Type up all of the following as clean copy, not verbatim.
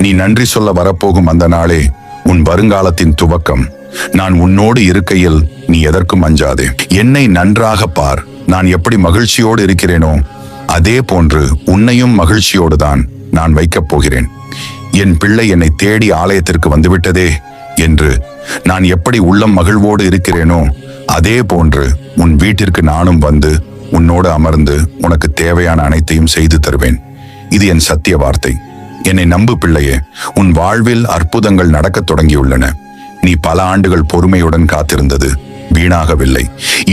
நீ நன்றி சொல்ல வரப்போகும் அந்த நாளே உன் வருங்காலத்தின் துவக்கம். நான் உன்னோடு இருக்கையில் நீ எதற்கும் அஞ்சாதே. என்னை நன்றாக பார். நான் எப்படி மகிழ்ச்சியோடு இருக்கிறேனோ அதே போன்று உன்னையும் மகிழ்ச்சியோடு தான் நான் வைக்கப் போகிறேன். என் பிள்ளை என்னை தேடி ஆலயத்திற்கு வந்துவிட்டதே என்று நான் எப்படி உள்ளம் மகிழ்வோடு இருக்கிறேனோ அதே போன்று உன் வீட்டிற்கு நானும் வந்து உன்னோடு அமர்ந்து உனக்கு தேவையான அனைத்தையும் செய்து தருவேன். இது என் சத்திய வார்த்தை. என்னை நம்பு பிள்ளையே. உன் வாழ்வில் அற்புதங்கள் நடக்கத் தொடங்கியுள்ளன. நீ பல ஆண்டுகள் பொறுமையுடன் காத்திருந்தது வீணாகவில்லை.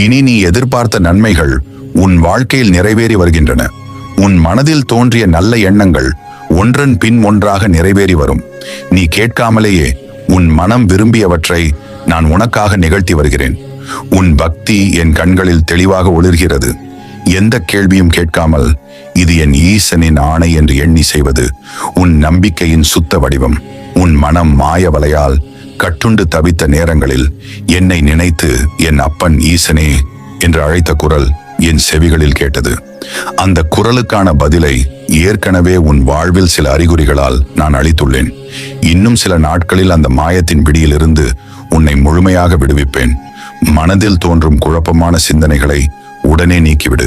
இனி நீ எதிர்பார்த்த நன்மைகள் உன் வாழ்க்கையில் நிறைவேறி வருகின்றன. உன் மனதில் தோன்றிய நல்ல எண்ணங்கள் ஒன்றன் பின் ஒன்றாக நிறைவேறி வரும். நீ கேட்காமலேயே உன் மனம் விரும்பியவற்றை நான் உனக்காக நிகழ்த்தி வருகிறேன். உன் பக்தி என் கண்களில் தெளிவாக ஒளிர்கிறது. எந்த கேள்வியும் கேட்காமல் இது என் ஈசனின் ஆணை என்று எண்ணி செய்வது உன் நம்பிக்கையின் சுத்த வடிவம். உன் மனம் மாய வலையால் கட்டுண்டு தவித்த நேரங்களில் என்னை நினைத்து என் அப்பன் ஈசனே என்று அழைத்த குரல் என் செவிகளில் கேட்டது. அந்த குரலுக்கான பதிலை ஏற்கனவே உன் வாழ்வில் சில அறிகுறிகளால் நான் அளித்துள்ளேன். இன்னும் சில நாட்களில் அந்த மாயத்தின் பிடியிலிருந்து உன்னை முழுமையாக விடுவிப்பேன். மனதில் தோன்றும் குழப்பமான சிந்தனைகளை உடனே நீக்கிவிடு.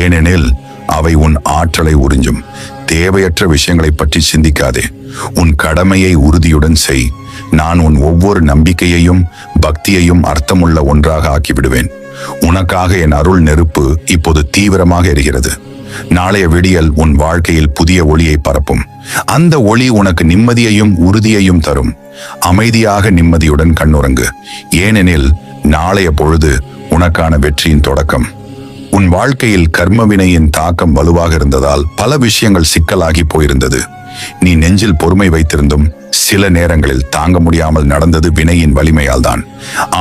ஏனெனில் அவை உன் ஆற்றலை உறிஞ்சும். தேவையற்ற விஷயங்களை பற்றி சிந்திக்காதே. உன் கடமையை உறுதியுடன் செய். நான் உன் ஒவ்வொரு நம்பிக்கையையும் பக்தியையும் அர்த்தமுள்ள ஒன்றாக ஆக்கிவிடுவேன். உனக்காக என் அருள் நெருப்பு இப்போது தீவிரமாக எரிகிறது. நாளைய விடியல் உன் வாழ்க்கையில் புதிய ஒளியை பரப்பும். அந்த ஒளி உனக்கு நிம்மதியையும் உறுதியையும் தரும். அமைதியாக நிம்மதியுடன் கண்ணுறங்கு. ஏனெனில் நாளைய பொழுது உனக்கான வெற்றியின் தொடக்கம். உன் வாழ்க்கையில் கர்மவினையின் தாக்கம் வலுவாக இருந்ததால் பல விஷயங்கள் சிக்கலாகி போயிருந்தது. நீ நெஞ்சில் பொறுமை வைத்திருந்தும் சில நேரங்களில் தாங்க முடியாமல் நடந்தது வினையின் வலிமையால் தான்.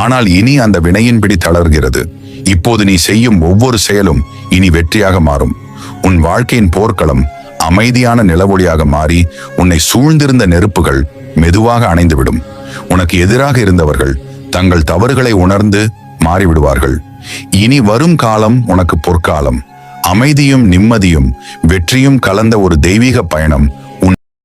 ஆனால் இனி அந்த வினையின் பிடி தளர்கிறது. இப்போது நீ செய்யும் ஒவ்வொரு செயலும் இனி வெற்றியாக மாறும். உன் வாழ்க்கையின் போர்க்களம் அமைதியான நிலவொளியாக மாறி உன்னை சூழ்ந்திருந்த நெருப்புகள் மெதுவாக அணைந்துவிடும். உனக்கு எதிராக இருந்தவர்கள் தங்கள் தவறுகளை உணர்ந்து மாறிவிடுவார்கள். இனி வரும் காலம் உனக்கு பொற்காலம். அமைதியும் நிம்மதியும் வெற்றியும் கலந்த ஒரு தெய்வீக பயணம்